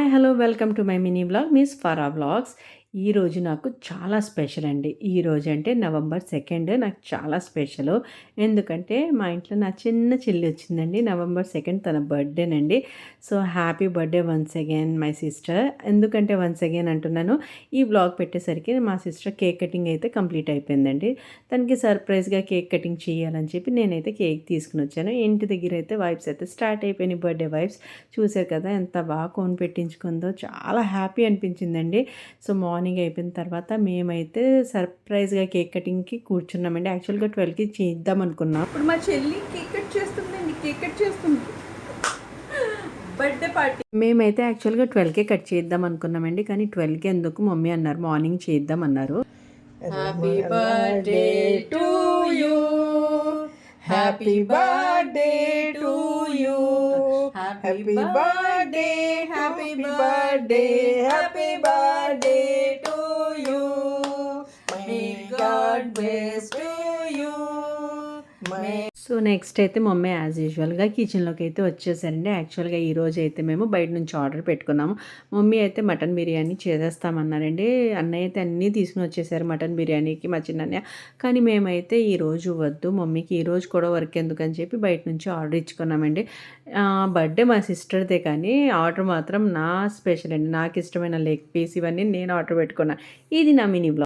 Hi hello welcome to my mini vlog miss Farah vlogs. ఈరోజు నాకు చాలా స్పెషల్ అండి. ఈరోజు అంటే నవంబర్ 2 నాకు చాలా స్పెషల్. ఎందుకంటే మా ఇంట్లో నా చిన్న చెల్లి వచ్చిందండి. నవంబర్ 2 తన బర్త్డేనండి. So happy birthday once again my sister. ఎందుకంటే వన్స్ అగైన్ అంటున్నాను, ఈ వ్లాగ్ పెట్టేసరికి మా సిస్టర్ కేక్ కటింగ్ అయితే కంప్లీట్ అయిపోయిందండి. తనకి సర్ప్రైజ్గా కేక్ కటింగ్ చేయాలని చెప్పి నేనైతే కేక్ తీసుకుని వచ్చాను. ఇంటి దగ్గర అయితే వైబ్స్ అయితే స్టార్ట్ అయిపోయినాయి, బర్త్డే వైబ్స్. చూసారు కదా ఎంత బాగా కోన్ పెట్టించుకుందో, చాలా హ్యాపీ అనిపించిందండి. సో మార్నింగ్ అయిపోయిన తర్వాత మేమైతే సర్ప్రైజ్గా కేక్ కటింగ్కి కూర్చున్నామండి. యాక్చువల్గా 12కి చేద్దాం అనుకున్నాం. ఇప్పుడు మా చెల్లి కేక్ కట్ చేస్తుందండి, కేక్ కట్ చేస్తుంది, బర్త్డే పార్టీ. మేమైతే యాక్చువల్గా 12కే కట్ చేద్దాం అనుకున్నామండి, కానీ 12కి ఎందుకు మమ్మీ అన్నారు, మార్నింగ్ చేద్దాం అన్నారు. Happy birthday to you, happy birthday to you, happy birthday, happy birthday, happy birthday to you, may God bless to you. So next అయితే మమ్మీ యాజ్ యూజువల్గా కిచెన్లోకి అయితే వచ్చేసారండి. యాక్చువల్గా ఈరోజు అయితే మేము బయట నుంచి ఆర్డర్ పెట్టుకున్నాము. మమ్మీ అయితే మటన్ బిర్యానీ చేసేస్తామన్నారండి. అన్నయ్య అయితే అన్నీ తీసుకుని వచ్చేసారు మటన్ బిర్యానీకి, మా చిన్నయ్య. కానీ మేమైతే ఈరోజు వద్దు, మమ్మీకి ఈరోజు కూడా వర్క్ ఎందుకని చెప్పి బయట నుంచి ఆర్డర్ ఇచ్చుకున్నామండి. బర్త్డే మా సిస్టర్దే, కానీ ఆర్డర్ మాత్రం నా స్పెషల్ అండి. నాకు ఇష్టమైన లెగ్ పీస్ ఇవన్నీ నేను ఆర్డర్ పెట్టుకున్నాను. ఇది నా మినీ బ్లాగ్.